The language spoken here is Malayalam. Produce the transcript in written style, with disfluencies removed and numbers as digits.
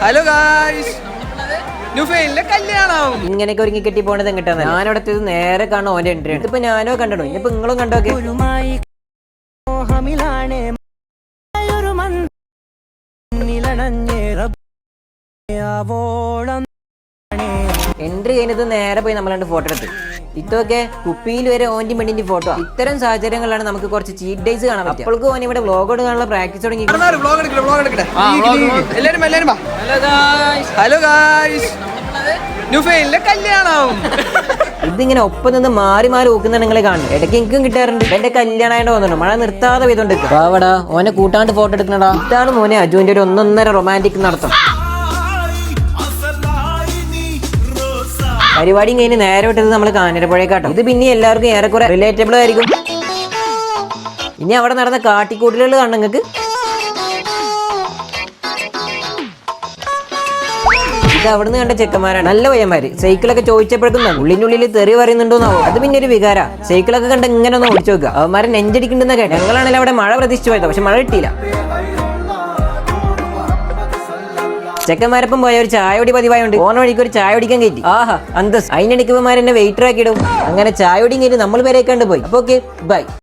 ഹലോ ഗായ്സ്, നുഫൈലിന്റെ കല്യാണം ഇങ്ങനെയൊക്കെ ഒരുങ്ങി കെട്ടി പോണത് എങ്ങട്ടാണ്? ഞാനവിടത്തെ നേരെ കാണും ഓന്റെ എൻട്രി ആണ്. ഇപ്പൊ ഞാനോ കണ്ടോ, ഇനിയിപ്പോ നിങ്ങളും കണ്ടോക്കെ. എൻട്രി കഴിഞ്ഞത് നേരെ പോയി നമ്മൾ രണ്ട് ഫോട്ടോ എടുത്ത്. ഇതൊക്കെ കുപ്പിയിൽ വരെ ഓന്റി പെണ്ണിന്റെ ഫോട്ടോ. ഇത്തരം സാഹചര്യങ്ങളിലാണ് നമുക്ക് കുറച്ച് ചീറ്റ് ഡേയ്സ് കാണാൻ പറ്റും. അപ്പോഴേക്കും ഓൻ ഇവിടെ വ്ലോഗ് എടുക്കാനുള്ള പ്രാക്ടീസ് തുടങ്ങി. ഹലോ ഗായ്സ്, നുഫൈലിന്റെ കല്യാണം. ഇതിങ്ങനെ ഒപ്പം നിന്ന് മാറി മാറി നോക്കുന്ന നിങ്ങളെ കാണും. ഇടയ്ക്ക് എനിക്കും കിട്ടാറുണ്ട്. എന്റെ കല്യാണമായിട്ട് തോന്നുന്നു. മഴ നിർത്താതെ പെയ്തോണ്ട് പാവടാ ഓനെ കൂട്ടാണ്ട് ഫോട്ടോ എടുക്കണടാ. ഇതാണ് മോനെ അജുവിന്റെ ഒരു 1.5 റൊമാൻറ്റിക് നടത്തം. പരിപാടിയും കഴിഞ്ഞ് നേരെ വിട്ടത് നമ്മൾ കാഞ്ഞിരപ്പുഴയെക്കാട്ടോ. ഇത് പിന്നെ എല്ലാവർക്കും ഏറെക്കുറെ റിലേറ്റബിൾ ആയിരിക്കും. ഇനി അവിടെ നടന്ന കാട്ടിക്കൂട്ടലുകൾ കാണും നിങ്ങൾക്ക്. ഇത് അവിടുന്ന് കണ്ട ചെക്കന്മാരാണ്, നല്ല പയ്യന്മാര്. സൈക്കിളൊക്കെ ചോദിച്ചപ്പോഴേക്കും ഉള്ളിനുള്ളിൽ തെറി പറയുന്നുണ്ടോന്നാവോ. അത് പിന്നെ ഒരു വികാര. സൈക്കിളൊക്കെ കണ്ട് ഇങ്ങനെ ഒന്ന് ഓടിച്ചു നോക്കുക. അവന്മാരെ നെഞ്ചടിക്കണ്ടെന്ന കേട്ടോ. ഞങ്ങളാണെങ്കിൽ അവിടെ മഴ പ്രതീക്ഷിച്ചു പോയത്, പക്ഷെ മഴ കിട്ടിയില്ല. ചെക്കന്മാരപ്പം പോയ ഒരു ചായ കുടി പതിവായുണ്ട്. ഓണ വഴിക്ക് ഒരു ചായ കുടിക്കാൻ കയറ്റി. ആഹാ അന്തസ്. അതിനിടയ്ക്കുമാരെന്നെ വെയിറ്റർ ആക്കിയിടും. അങ്ങനെ ചായ കുടിയും കയറ്റി നമ്മൾ വരെ കണ്ടു പോയി. അപ്പൊ ഓക്കെ ബൈ.